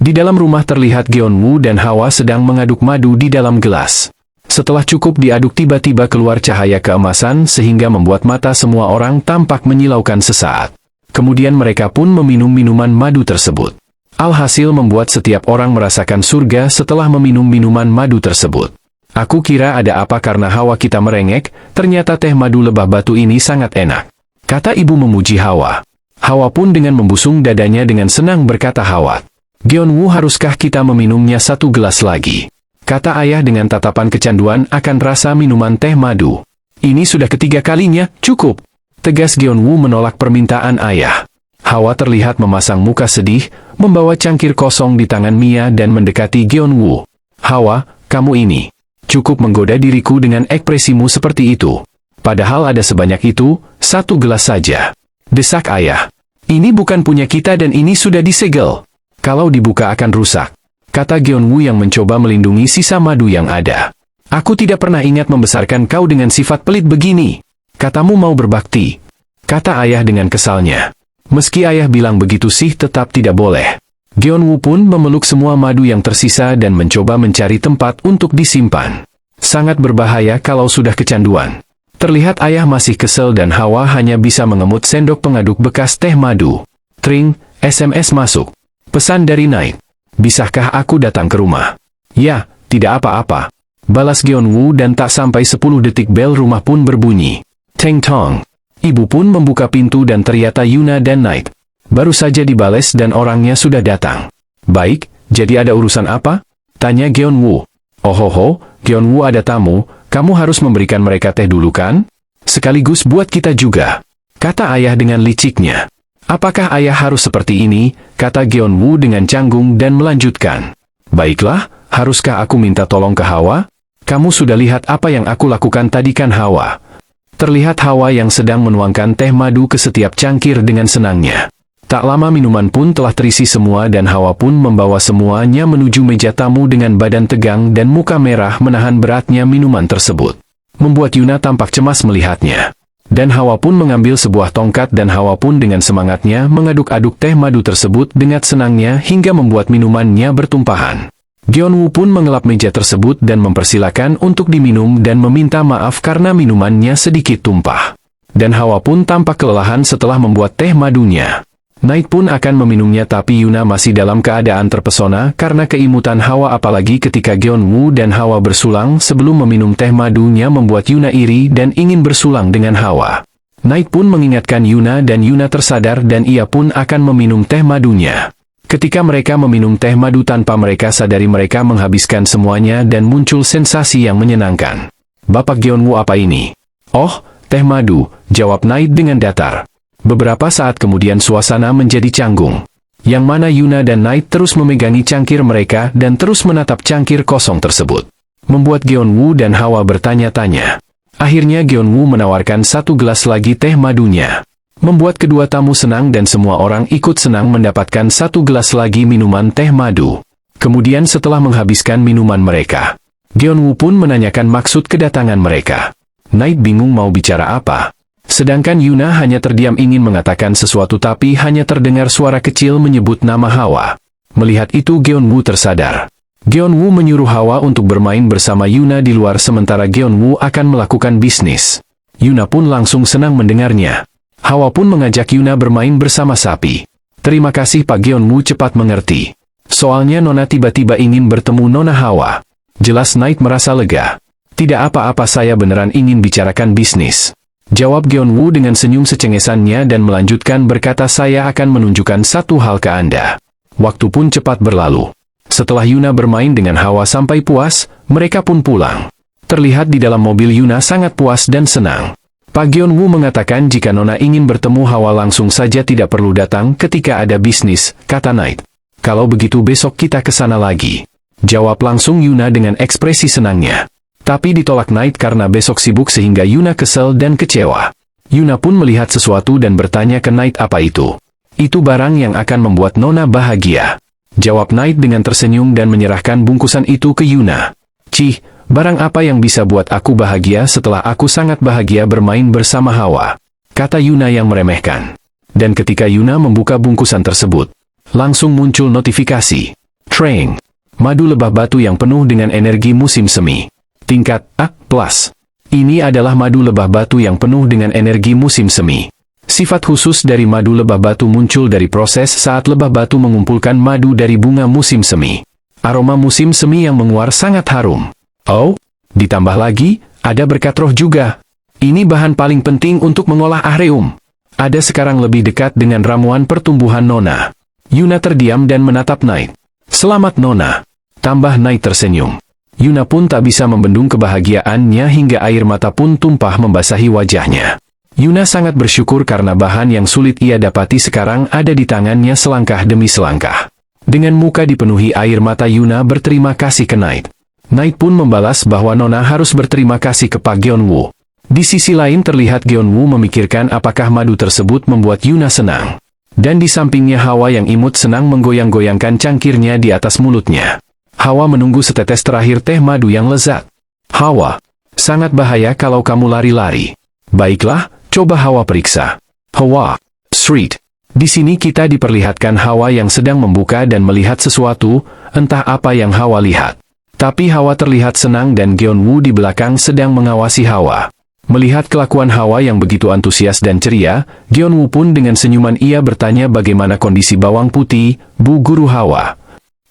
Di dalam rumah terlihat Geonwoo dan Hawa sedang mengaduk madu di dalam gelas. Setelah cukup diaduk tiba-tiba keluar cahaya keemasan sehingga membuat mata semua orang tampak menyilaukan sesaat. Kemudian mereka pun meminum minuman madu tersebut. Alhasil membuat setiap orang merasakan surga setelah meminum minuman madu tersebut. Aku kira ada apa karena Hawa kita merengek, ternyata teh madu lebah batu ini sangat enak. Kata ibu memuji Hawa. Hawa pun dengan membusung dadanya dengan senang berkata Hawa. Geonwoo, haruskah kita meminumnya satu gelas lagi? Kata ayah dengan tatapan kecanduan akan rasa minuman teh madu. Ini sudah ketiga kalinya, cukup. Tegas Geonwoo menolak permintaan ayah. Hawa terlihat memasang muka sedih, membawa cangkir kosong di tangan Mia dan mendekati Geonwoo. Hawa, kamu ini. Cukup menggoda diriku dengan ekspresimu seperti itu. Padahal ada sebanyak itu, satu gelas saja. Desak ayah. Ini bukan punya kita dan ini sudah disegel. Kalau dibuka akan rusak. Kata Geonwoo yang mencoba melindungi sisa madu yang ada. Aku tidak pernah ingat membesarkan kau dengan sifat pelit begini. Katamu mau berbakti. Kata ayah dengan kesalnya. Meski ayah bilang begitu sih tetap tidak boleh. Geonwoo pun memeluk semua madu yang tersisa dan mencoba mencari tempat untuk disimpan. Sangat berbahaya kalau sudah kecanduan. Terlihat ayah masih kesel dan Hawa hanya bisa mengemut sendok pengaduk bekas teh madu. Tring, SMS masuk. Pesan dari Knight. Bisakah aku datang ke rumah? Ya, tidak apa-apa. Balas Geonwoo dan tak sampai 10 detik bel rumah pun berbunyi. Teng tong. Ibu pun membuka pintu dan ternyata Yuna dan Knight. Baru saja dibales dan orangnya sudah datang. Baik, jadi ada urusan apa? Tanya Geonwoo. Ohoho, Geonwoo ada tamu, kamu harus memberikan mereka teh dulu kan? Sekaligus buat kita juga. Kata ayah dengan liciknya. Apakah ayah harus seperti ini? Kata Geonwoo dengan canggung dan melanjutkan. Baiklah, haruskah aku minta tolong ke Hawa? Kamu sudah lihat apa yang aku lakukan tadi kan Hawa? Terlihat Hawa yang sedang menuangkan teh madu ke setiap cangkir dengan senangnya. Tak lama minuman pun telah terisi semua dan Hawa pun membawa semuanya menuju meja tamu dengan badan tegang dan muka merah menahan beratnya minuman tersebut. Membuat Yuna tampak cemas melihatnya. Dan Hawa pun mengambil sebuah tongkat dan Hawa pun dengan semangatnya mengaduk-aduk teh madu tersebut dengan senangnya hingga membuat minumannya bertumpahan. Geonwoo pun mengelap meja tersebut dan mempersilakan untuk diminum dan meminta maaf karena minumannya sedikit tumpah. Dan Hawa pun tampak kelelahan setelah membuat teh madunya. Knight pun akan meminumnya tapi Yuna masih dalam keadaan terpesona karena keimutan Hawa apalagi ketika Geonwoo dan Hawa bersulang sebelum meminum teh madunya membuat Yuna iri dan ingin bersulang dengan Hawa. Knight pun mengingatkan Yuna dan Yuna tersadar dan ia pun akan meminum teh madunya. Ketika mereka meminum teh madu tanpa mereka sadari mereka menghabiskan semuanya dan muncul sensasi yang menyenangkan. Bapak Geonwoo apa ini? Oh, teh madu, jawab Knight dengan datar. Beberapa saat kemudian suasana menjadi canggung. Yang mana Yuna dan Knight terus memegangi cangkir mereka dan terus menatap cangkir kosong tersebut. Membuat Geonwoo dan Hawa bertanya-tanya. Akhirnya Geonwoo menawarkan satu gelas lagi teh madunya. Membuat kedua tamu senang dan semua orang ikut senang mendapatkan satu gelas lagi minuman teh madu. Kemudian setelah menghabiskan minuman mereka, Geonwoo pun menanyakan maksud kedatangan mereka. Knight bingung mau bicara apa. Sedangkan Yuna hanya terdiam ingin mengatakan sesuatu tapi hanya terdengar suara kecil menyebut nama Hawa. Melihat itu Geonwoo tersadar. Geonwoo menyuruh Hawa untuk bermain bersama Yuna di luar sementara Geonwoo akan melakukan bisnis. Yuna pun langsung senang mendengarnya. Hawa pun mengajak Yuna bermain bersama sapi. Terima kasih Pak Geonwoo cepat mengerti. Soalnya Nona tiba-tiba ingin bertemu Nona Hawa. Jelas Knight merasa lega. Tidak apa-apa saya beneran ingin bicarakan bisnis. Jawab Geonwoo dengan senyum secengesannya dan melanjutkan berkata saya akan menunjukkan satu hal ke Anda. Waktu pun cepat berlalu. Setelah Yuna bermain dengan Hawa sampai puas, mereka pun pulang. Terlihat di dalam mobil Yuna sangat puas dan senang. Pak Geonwoo mengatakan jika Nona ingin bertemu Hawa langsung saja tidak perlu datang ketika ada bisnis, kata Knight. Kalau begitu besok kita ke sana lagi. Jawab langsung Yuna dengan ekspresi senangnya. Tapi ditolak Knight karena besok sibuk sehingga Yuna kesel dan kecewa. Yuna pun melihat sesuatu dan bertanya ke Knight apa itu. Itu barang yang akan membuat Nona bahagia. Jawab Knight dengan tersenyum dan menyerahkan bungkusan itu ke Yuna. Cih, barang apa yang bisa buat aku bahagia setelah aku sangat bahagia bermain bersama Hawa? Kata Yuna yang meremehkan. Dan ketika Yuna membuka bungkusan tersebut, langsung muncul notifikasi. Train. Madu lebah batu yang penuh dengan energi musim semi. Tingkat A+. Ini adalah madu lebah batu yang penuh dengan energi musim semi. Sifat khusus dari madu lebah batu muncul dari proses saat lebah batu mengumpulkan madu dari bunga musim semi. Aroma musim semi yang menguar sangat harum. Oh, ditambah lagi, ada berkat roh juga. Ini bahan paling penting untuk mengolah ahreum. Ada sekarang lebih dekat dengan ramuan pertumbuhan Nona. Yuna terdiam dan menatap Knight. Selamat Nona. Tambah Knight tersenyum. Yuna pun tak bisa membendung kebahagiaannya hingga air mata pun tumpah membasahi wajahnya. Yuna sangat bersyukur karena bahan yang sulit ia dapati sekarang ada di tangannya selangkah demi selangkah. Dengan muka dipenuhi air mata Yuna berterima kasih ke Knight. Knight pun membalas bahwa Nona harus berterima kasih ke Pak Gyeonwoo. Di sisi lain terlihat Gyeonwoo memikirkan apakah madu tersebut membuat Yuna senang. Dan di sampingnya Hawa yang imut senang menggoyang-goyangkan cangkirnya di atas mulutnya. Hawa menunggu setetes terakhir teh madu yang lezat. Hawa, sangat bahaya kalau kamu lari-lari. Baiklah, coba Hawa periksa. Hawa, Street. Di sini kita diperlihatkan Hawa yang sedang membuka dan melihat sesuatu, entah apa yang Hawa lihat. Tapi Hawa terlihat senang dan Gyeonwoo di belakang sedang mengawasi Hawa. Melihat kelakuan Hawa yang begitu antusias dan ceria, Gyeonwoo pun dengan senyuman ia bertanya bagaimana kondisi bawang putih, Bu Guru Hawa.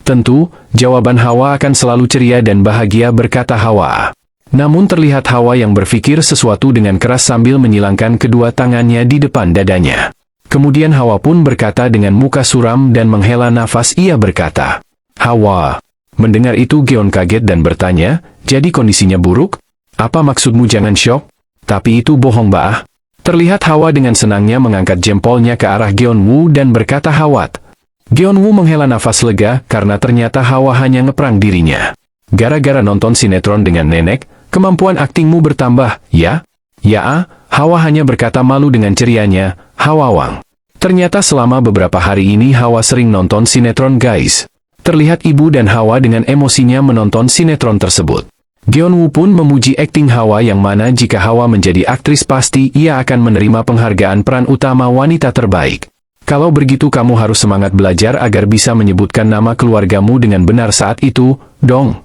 Tentu, jawaban Hawa akan selalu ceria dan bahagia berkata Hawa. Namun terlihat Hawa yang berpikir sesuatu dengan keras sambil menyilangkan kedua tangannya di depan dadanya. Kemudian Hawa pun berkata dengan muka suram dan menghela nafas ia berkata, Hawa. Mendengar itu Gyeon kaget dan bertanya, jadi kondisinya buruk? Apa maksudmu jangan syok? Tapi itu bohong Baah. Terlihat Hawa dengan senangnya mengangkat jempolnya ke arah Gyeonwoo dan berkata Hawat. Gyeonwoo menghela nafas lega karena ternyata Hawa hanya ngeprang dirinya. Gara-gara nonton sinetron dengan nenek, kemampuan aktingmu bertambah, ya? Ya, Hawa hanya berkata malu dengan cerianya, Hawa Wang. Ternyata selama beberapa hari ini Hawa sering nonton sinetron guys. Terlihat ibu dan Hawa dengan emosinya menonton sinetron tersebut. Gyeonwoo pun memuji akting Hawa yang mana jika Hawa menjadi aktris pasti ia akan menerima penghargaan peran utama wanita terbaik. Kalau begitu kamu harus semangat belajar agar bisa menyebutkan nama keluargamu dengan benar saat itu, dong.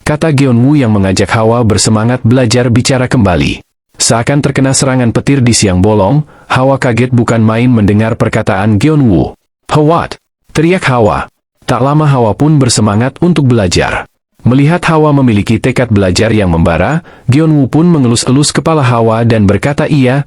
Kata Gyeonwoo yang mengajak Hawa bersemangat belajar bicara kembali. Seakan terkena serangan petir di siang bolong, Hawa kaget bukan main mendengar perkataan Gyeonwoo. Hawat! Teriak Hawa. Tak lama Hawa pun bersemangat untuk belajar. Melihat Hawa memiliki tekad belajar yang membara, Gyeonwoo pun mengelus-elus kepala Hawa dan berkata iya.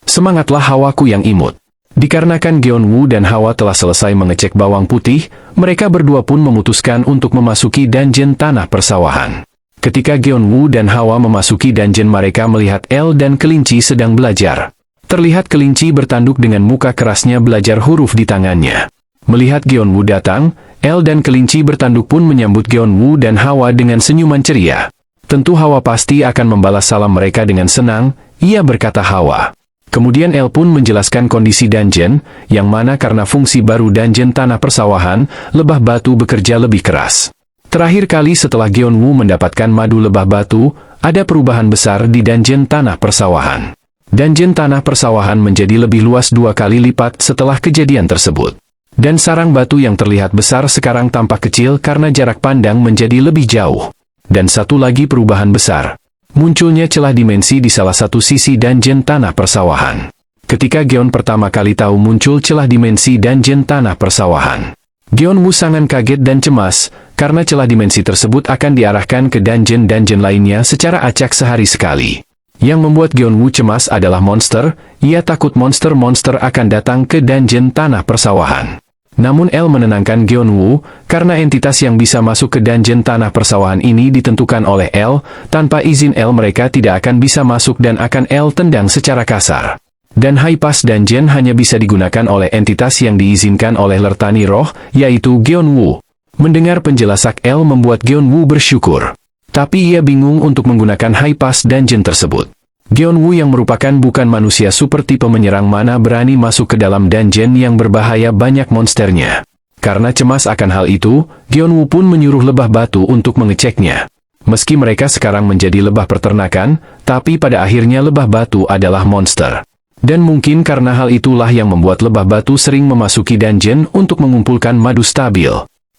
Semangatlah Hawaku yang imut. Dikarenakan Gyeonwoo dan Hawa telah selesai mengecek bawang putih, mereka berdua pun memutuskan untuk memasuki dungeon tanah persawahan. Ketika Gyeonwoo dan Hawa memasuki dungeon mereka melihat El dan kelinci sedang belajar. Terlihat kelinci bertanduk dengan muka kerasnya belajar huruf di tangannya. Melihat Gyeonwoo datang, El dan kelinci bertanduk pun menyambut Gyeonwoo dan Hawa dengan senyuman ceria. Tentu Hawa pasti akan membalas salam mereka dengan senang, ia berkata Hawa. Kemudian El pun menjelaskan kondisi dungeon, yang mana karena fungsi baru dungeon tanah persawahan, lebah batu bekerja lebih keras. Terakhir kali setelah Gyeonwoo mendapatkan madu lebah batu, ada perubahan besar di dungeon tanah persawahan. Dungeon tanah persawahan menjadi lebih luas 2 kali lipat setelah kejadian tersebut. Dan sarang batu yang terlihat besar sekarang tampak kecil karena jarak pandang menjadi lebih jauh. Dan satu lagi perubahan besar. Munculnya celah dimensi di salah satu sisi dungeon tanah persawahan. Ketika Gyeon pertama kali tahu muncul celah dimensi dungeon tanah persawahan, Gyeonwoo sangat kaget dan cemas, karena celah dimensi tersebut akan diarahkan ke dungeon-dungeon lainnya secara acak sehari sekali. Yang membuat Gyeonwoo cemas adalah monster, ia takut monster-monster akan datang ke dungeon tanah persawahan. Namun El menenangkan Gyeonwoo, karena entitas yang bisa masuk ke dungeon tanah persawahan ini ditentukan oleh El, tanpa izin El mereka tidak akan bisa masuk dan akan El tendang secara kasar. Dan High Pass Dungeon hanya bisa digunakan oleh entitas yang diizinkan oleh Lertani Roh, yaitu Gyeonwoo. Mendengar penjelasan El membuat Gyeonwoo bersyukur. Tapi ia bingung untuk menggunakan High Pass Dungeon tersebut. Gyeonwoo yang merupakan bukan manusia super tipe menyerang mana berani masuk ke dalam dungeon yang berbahaya banyak monsternya. Karena cemas akan hal itu, Gyeonwoo pun menyuruh lebah batu untuk mengeceknya. Meski mereka sekarang menjadi lebah peternakan, tapi pada akhirnya lebah batu adalah monster. Dan mungkin karena hal itulah yang membuat lebah batu sering memasuki dungeon untuk mengumpulkan madu stabil.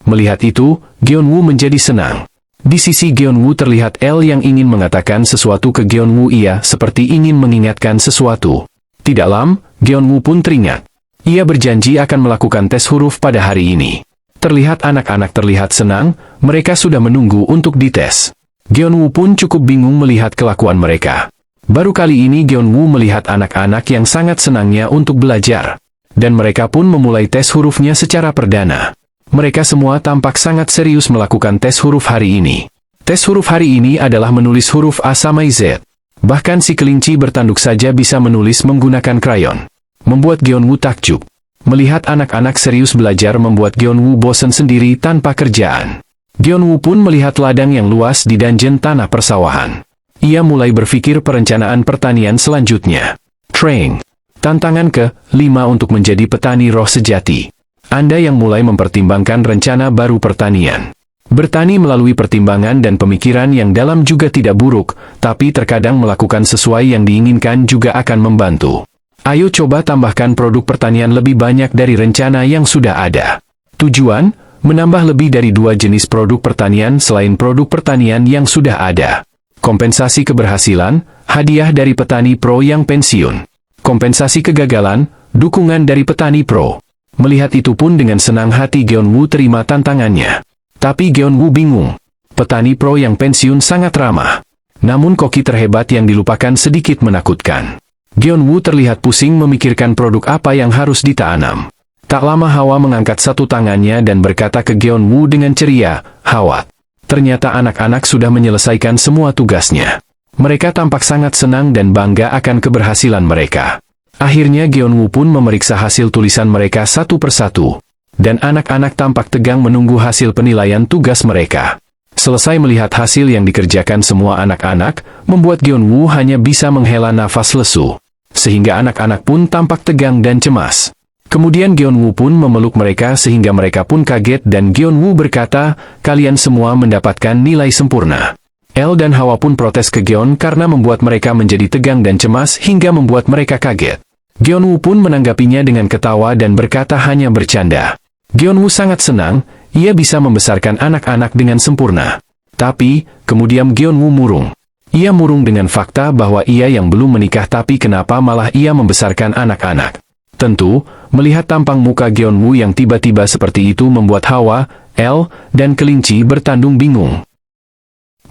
Melihat itu, Geonwoo menjadi senang. Di sisi Geonwoo terlihat L yang ingin mengatakan sesuatu ke Geonwoo. Ia seperti ingin mengingatkan sesuatu. Tidak lama, Geonwoo pun teringat. Ia berjanji akan melakukan tes huruf pada hari ini. Terlihat anak-anak terlihat senang, mereka sudah menunggu untuk dites. Geonwoo pun cukup bingung melihat kelakuan mereka. Baru kali ini Geonwoo melihat anak-anak yang sangat senangnya untuk belajar. Dan mereka pun memulai tes hurufnya secara perdana. Mereka semua tampak sangat serius melakukan tes huruf hari ini. Tes huruf hari ini adalah menulis huruf A sampai Z. Bahkan si kelinci bertanduk saja bisa menulis menggunakan krayon. Membuat Geonwoo takjub. Melihat anak-anak serius belajar membuat Geonwoo bosan sendiri tanpa kerjaan. Geonwoo pun melihat ladang yang luas di dungeon tanah persawahan. Ia mulai berpikir perencanaan pertanian selanjutnya. Train. Tantangan ke-5 untuk menjadi petani roh sejati. Anda yang mulai mempertimbangkan rencana baru pertanian. Bertani melalui pertimbangan dan pemikiran yang dalam juga tidak buruk, tapi terkadang melakukan sesuai yang diinginkan juga akan membantu. Ayo coba tambahkan produk pertanian lebih banyak dari rencana yang sudah ada. Tujuan, menambah lebih dari 2 jenis produk pertanian selain produk pertanian yang sudah ada. Kompensasi keberhasilan, hadiah dari petani pro yang pensiun. Kompensasi kegagalan, dukungan dari petani pro. Melihat itu pun dengan senang hati Geonwoo terima tantangannya. Tapi Geonwoo bingung. Petani pro yang pensiun sangat ramah. Namun koki terhebat yang dilupakan sedikit menakutkan. Geonwoo terlihat pusing memikirkan produk apa yang harus ditanam. Tak lama Hawa mengangkat satu tangannya dan berkata ke Geonwoo dengan ceria, "Hawa." Ternyata anak-anak sudah menyelesaikan semua tugasnya. Mereka tampak sangat senang dan bangga akan keberhasilan mereka. Akhirnya Geonwoo pun memeriksa hasil tulisan mereka satu persatu. Dan anak-anak tampak tegang menunggu hasil penilaian tugas mereka. Selesai melihat hasil yang dikerjakan semua anak-anak, membuat Geonwoo hanya bisa menghela nafas lesu. Sehingga anak-anak pun tampak tegang dan cemas. Kemudian Geonwoo pun memeluk mereka sehingga mereka pun kaget dan Geonwoo berkata, "Kalian semua mendapatkan nilai sempurna." El dan Hawa pun protes ke Geon karena membuat mereka menjadi tegang dan cemas hingga membuat mereka kaget. Geonwoo pun menanggapinya dengan ketawa dan berkata hanya bercanda. Geonwoo sangat senang, ia bisa membesarkan anak-anak dengan sempurna. Tapi, kemudian Geonwoo murung. Ia murung dengan fakta bahwa ia yang belum menikah tapi kenapa malah ia membesarkan anak-anak. Tentu, melihat tampang muka Geonwoo yang tiba-tiba seperti itu membuat Hawa, El, dan kelinci bertandung bingung.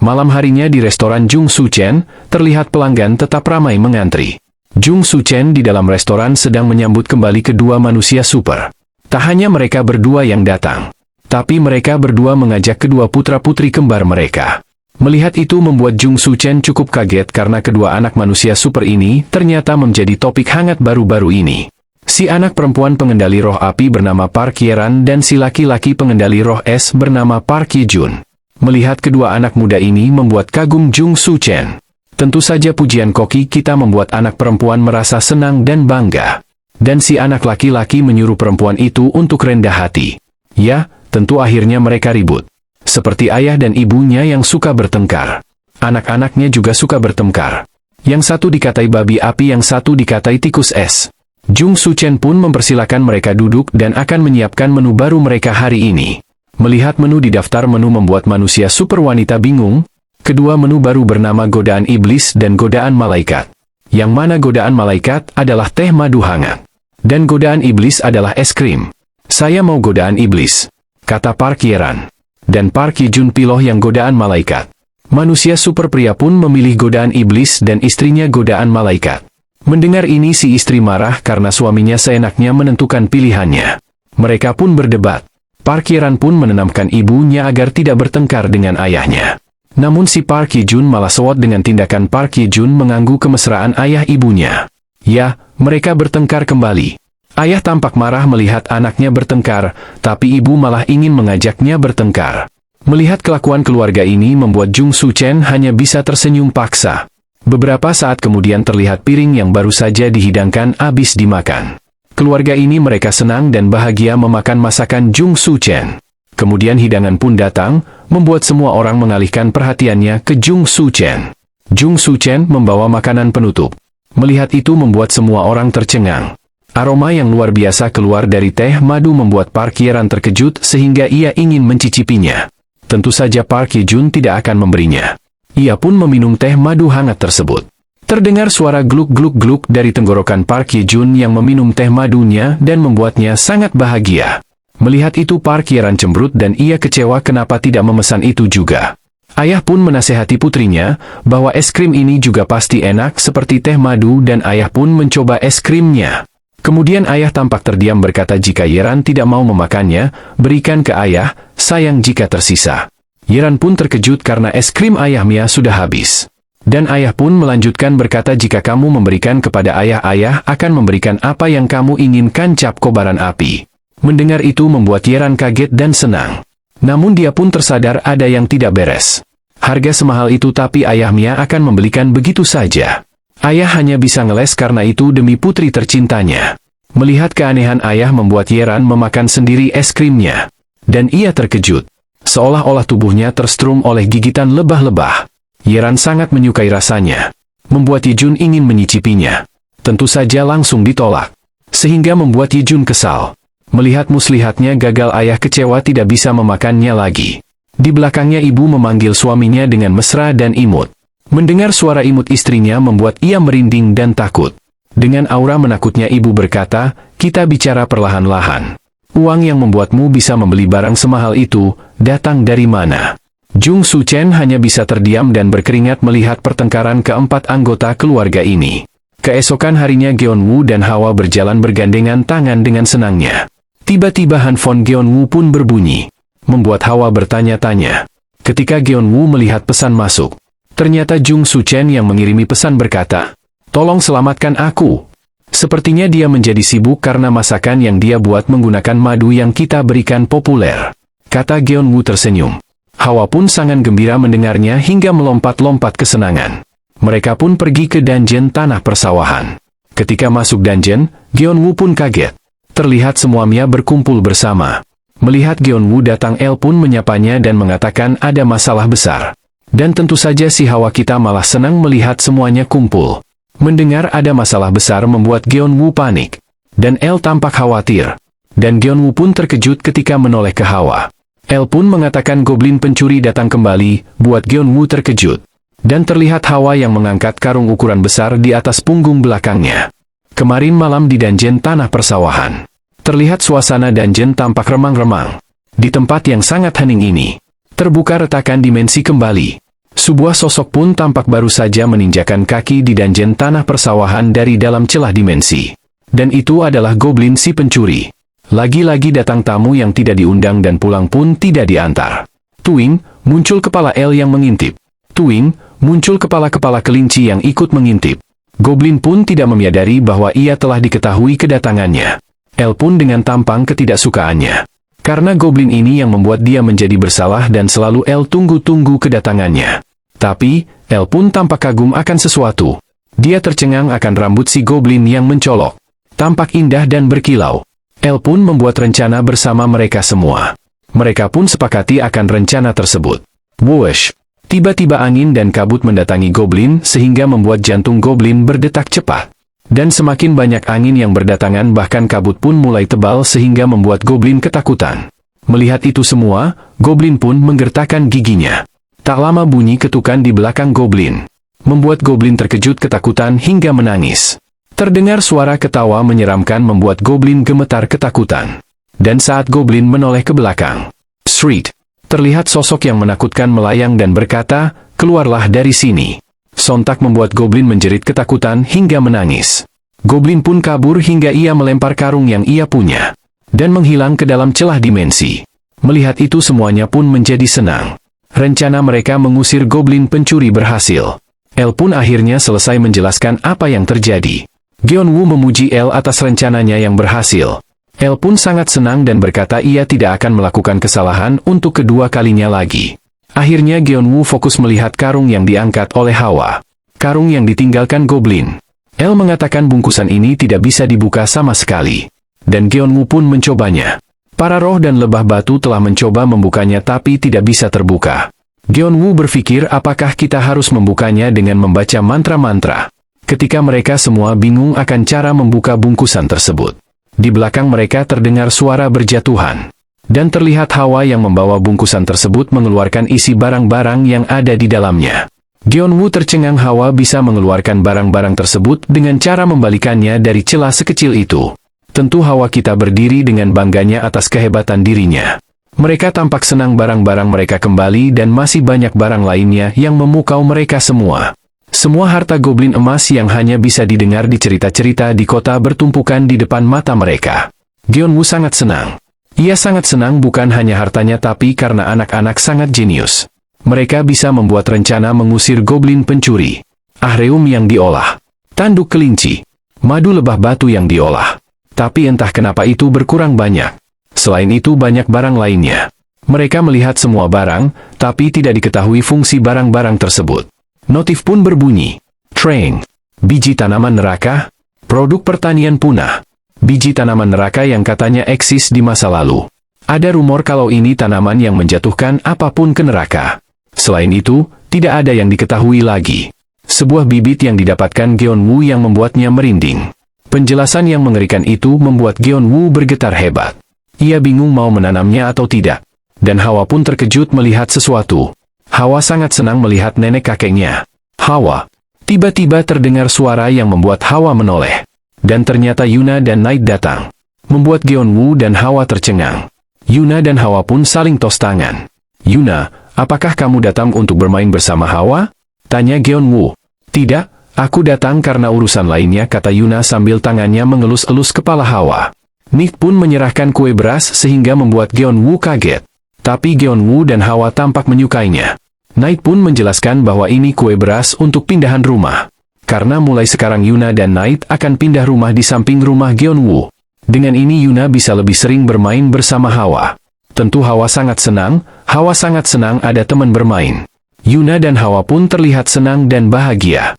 Malam harinya di restoran Jung Soo Chen, terlihat pelanggan tetap ramai mengantri. Jung Soo Chen di dalam restoran sedang menyambut kembali kedua manusia super. Tak hanya mereka berdua yang datang, tapi mereka berdua mengajak kedua putra-putri kembar mereka. Melihat itu membuat Jung Soo Chen cukup kaget karena kedua anak manusia super ini ternyata menjadi topik hangat baru-baru ini. Si anak perempuan pengendali roh api bernama Park Hye-ran dan si laki-laki pengendali roh es bernama Park Hye-jun. Melihat kedua anak muda ini membuat kagum Jung Soo Chen. Tentu saja pujian koki kita membuat anak perempuan merasa senang dan bangga. Dan si anak laki-laki menyuruh perempuan itu untuk rendah hati. Ya, tentu akhirnya mereka ribut. Seperti ayah dan ibunya yang suka bertengkar. Anak-anaknya juga suka bertengkar. Yang satu dikatai babi api, yang satu dikatai tikus es. Jung Soo Chen pun mempersilakan mereka duduk dan akan menyiapkan menu baru mereka hari ini. Melihat menu di daftar menu membuat manusia super wanita bingung. Kedua menu baru bernama Godaan Iblis dan Godaan Malaikat. Yang mana godaan malaikat adalah teh madu hangat. Dan godaan iblis adalah es krim. "Saya mau godaan iblis," kata Park Hye-ran. Dan Park Hye-jun pilih yang godaan malaikat. Manusia super pria pun memilih godaan iblis dan istrinya godaan malaikat. Mendengar ini si istri marah karena suaminya seenaknya menentukan pilihannya. Mereka pun berdebat. Park Hye-ran pun menenamkan ibunya agar tidak bertengkar dengan ayahnya. Namun si Park Hye-jun malah sewot dengan tindakan Park Hye-jun mengganggu kemesraan ayah ibunya. Ya, mereka bertengkar kembali. Ayah tampak marah melihat anaknya bertengkar, tapi ibu malah ingin mengajaknya bertengkar. Melihat kelakuan keluarga ini membuat Jung Soo Chen hanya bisa tersenyum paksa. Beberapa saat kemudian terlihat piring yang baru saja dihidangkan habis dimakan. Keluarga ini mereka senang dan bahagia memakan masakan Jung Soo Chen. Kemudian hidangan pun datang, membuat semua orang mengalihkan perhatiannya ke Jung Soo Chen. Jung Soo Chen membawa makanan penutup. Melihat itu membuat semua orang tercengang. Aroma yang luar biasa keluar dari teh madu membuat Park Ye-ran terkejut sehingga ia ingin mencicipinya. Tentu saja Park Ye-jun tidak akan memberinya. Ia pun meminum teh madu hangat tersebut. Terdengar suara gluk-gluk-gluk dari tenggorokan Park Ye-jun yang meminum teh madunya dan membuatnya sangat bahagia. Melihat itu Park Ye-ran cemberut dan ia kecewa kenapa tidak memesan itu juga. Ayah pun menasehati putrinya bahwa es krim ini juga pasti enak seperti teh madu dan ayah pun mencoba es krimnya. Kemudian ayah tampak terdiam berkata jika Ye-ran tidak mau memakannya, berikan ke ayah, sayang jika tersisa. Ye-ran pun terkejut karena es krim ayahnya sudah habis. Dan ayah pun melanjutkan berkata jika kamu memberikan kepada ayah akan memberikan apa yang kamu inginkan. Cap kobaran api. Mendengar itu membuat Ye-ran kaget dan senang. Namun dia pun tersadar ada yang tidak beres. Harga semahal itu tapi ayahnya akan membelikan begitu saja. Ayah hanya bisa ngeles karena itu demi putri tercintanya. Melihat keanehan ayah membuat Ye-ran memakan sendiri es krimnya. Dan ia terkejut. Seolah-olah tubuhnya terstrum oleh gigitan lebah-lebah. Ye-ran sangat menyukai rasanya. Membuat Ye-jun ingin menyicipinya. Tentu saja langsung ditolak. Sehingga membuat Ye-jun kesal. Melihat muslihatnya gagal ayah kecewa tidak bisa memakannya lagi. Di belakangnya ibu memanggil suaminya dengan mesra dan imut. Mendengar suara imut istrinya membuat ia merinding dan takut. Dengan aura menakutnya ibu berkata, kita bicara perlahan-lahan. Uang yang membuatmu bisa membeli barang semahal itu, datang dari mana? Jung Su-chen hanya bisa terdiam dan berkeringat melihat pertengkaran keempat anggota keluarga ini. Keesokan harinya Geon-woo dan Hawa berjalan bergandengan tangan dengan senangnya. Tiba-tiba handphone Geon-woo pun berbunyi. Membuat Hawa bertanya-tanya. Ketika Geon-woo melihat pesan masuk, ternyata Jung Su-chen yang mengirimi pesan berkata, tolong selamatkan aku. Sepertinya dia menjadi sibuk karena masakan yang dia buat menggunakan madu yang kita berikan populer. Kata Geon-woo tersenyum. Hawa pun sangat gembira mendengarnya hingga melompat-lompat kesenangan. Mereka pun pergi ke dungeon tanah persawahan. Ketika masuk dungeon, Geon-woo pun kaget. Terlihat semuanya berkumpul bersama. Melihat Geon-woo datang El pun menyapanya dan mengatakan ada masalah besar. Dan tentu saja si Hawa kita malah senang melihat semuanya kumpul. Mendengar ada masalah besar membuat Geon-woo panik. Dan El tampak khawatir. Dan Geon-woo pun terkejut ketika menoleh ke Hawa. El pun mengatakan goblin pencuri datang kembali, buat Geon-woo terkejut. Dan terlihat Hawa yang mengangkat karung ukuran besar di atas punggung belakangnya. Kemarin malam di dungeon tanah persawahan. Terlihat suasana dungeon tampak remang-remang. Di tempat yang sangat hening ini, terbuka retakan dimensi kembali. Sebuah sosok pun tampak baru saja meninjakan kaki di dungeon tanah persawahan dari dalam celah dimensi. Dan itu adalah goblin si pencuri. Lagi-lagi datang tamu yang tidak diundang dan pulang pun tidak diantar. Tuing, muncul kepala El yang mengintip. Tuing, muncul kepala-kepala kelinci yang ikut mengintip. Goblin pun tidak menyadari bahwa ia telah diketahui kedatangannya. El pun dengan tampang ketidaksukaannya. Karena goblin ini yang membuat dia menjadi bersalah dan selalu El tunggu-tunggu kedatangannya. Tapi, El pun tampak kagum akan sesuatu. Dia tercengang akan rambut si goblin yang mencolok. Tampak indah dan berkilau. El pun membuat rencana bersama mereka semua. Mereka pun sepakati akan rencana tersebut. Whoosh! Tiba-tiba angin dan kabut mendatangi goblin sehingga membuat jantung goblin berdetak cepat. Dan semakin banyak angin yang berdatangan bahkan kabut pun mulai tebal sehingga membuat goblin ketakutan. Melihat itu semua, goblin pun menggertakkan giginya. Tak lama bunyi ketukan di belakang goblin. Membuat goblin terkejut ketakutan hingga menangis. Terdengar suara ketawa menyeramkan membuat goblin gemetar ketakutan. Dan saat goblin menoleh ke belakang, Street, terlihat sosok yang menakutkan melayang dan berkata, keluarlah dari sini. Sontak membuat goblin menjerit ketakutan hingga menangis. Goblin pun kabur hingga ia melempar karung yang ia punya. Dan menghilang ke dalam celah dimensi. Melihat itu semuanya pun menjadi senang. Rencana mereka mengusir goblin pencuri berhasil. El pun akhirnya selesai menjelaskan apa yang terjadi. Geon-woo memuji El atas rencananya yang berhasil. El pun sangat senang dan berkata ia tidak akan melakukan kesalahan untuk kedua kalinya lagi. Akhirnya Geon-woo fokus melihat karung yang diangkat oleh Hawa. Karung yang ditinggalkan goblin. El mengatakan bungkusan ini tidak bisa dibuka sama sekali. Dan Geon-woo pun mencobanya. Para roh dan lebah batu telah mencoba membukanya tapi tidak bisa terbuka. Geon-woo berpikir apakah kita harus membukanya dengan membaca mantra-mantra. Ketika mereka semua bingung akan cara membuka bungkusan tersebut, di belakang mereka terdengar suara berjatuhan. Dan terlihat Hawa yang membawa bungkusan tersebut mengeluarkan isi barang-barang yang ada di dalamnya. Gyeonwoo tercengang Hawa bisa mengeluarkan barang-barang tersebut dengan cara membalikannya dari celah sekecil itu. Tentu Hawa kita berdiri dengan bangganya atas kehebatan dirinya. Mereka tampak senang barang-barang mereka kembali dan masih banyak barang lainnya yang memukau mereka semua. Semua harta goblin emas yang hanya bisa didengar di cerita-cerita di kota bertumpukan di depan mata mereka. Gyeonwoo sangat senang. Ia sangat senang bukan hanya hartanya tapi karena anak-anak sangat jenius. Mereka bisa membuat rencana mengusir goblin pencuri, ahreum yang diolah, tanduk kelinci, madu lebah batu yang diolah. Tapi entah kenapa itu berkurang banyak. Selain itu banyak barang lainnya. Mereka melihat semua barang, tapi tidak diketahui fungsi barang-barang tersebut. Notif pun berbunyi. Train. Biji tanaman neraka. Produk pertanian punah. Biji tanaman neraka yang katanya eksis di masa lalu. Ada rumor kalau ini tanaman yang menjatuhkan apapun ke neraka. Selain itu, tidak ada yang diketahui lagi. Sebuah bibit yang didapatkan Gyeonwoo yang membuatnya merinding. Penjelasan yang mengerikan itu membuat Gyeonwoo bergetar hebat. Ia bingung mau menanamnya atau tidak. Dan Hawa pun terkejut melihat sesuatu. Hawa sangat senang melihat nenek kakeknya. Hawa. Tiba-tiba terdengar suara yang membuat Hawa menoleh. Dan ternyata Yuna dan Night datang. Membuat Gyeonwoo dan Hawa tercengang. Yuna dan Hawa pun saling tos tangan. Yuna, apakah kamu datang untuk bermain bersama Hawa? Tanya Gyeonwoo. Tidak, aku datang karena urusan lainnya, kata Yuna sambil tangannya mengelus-elus kepala Hawa. Nick pun menyerahkan kue beras sehingga membuat Gyeonwoo kaget. Tapi Gyeonwoo dan Hawa tampak menyukainya. Night pun menjelaskan bahwa ini kue beras untuk pindahan rumah. Karena mulai sekarang Yuna dan Night akan pindah rumah di samping rumah Gyeonwoo. Dengan ini Yuna bisa lebih sering bermain bersama Hawa. Tentu Hawa sangat senang ada teman bermain. Yuna dan Hawa pun terlihat senang dan bahagia.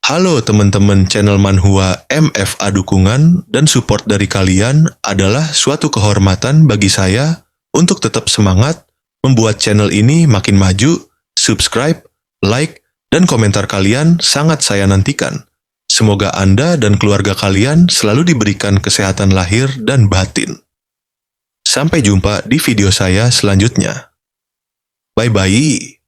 Halo teman-teman channel Manhwa, MFA dukungan dan support dari kalian adalah suatu kehormatan bagi saya untuk tetap semangat membuat channel ini makin maju. Subscribe, like, dan komentar kalian sangat saya nantikan. Semoga Anda dan keluarga kalian selalu diberikan kesehatan lahir dan batin. Sampai jumpa di video saya selanjutnya. Bye-bye.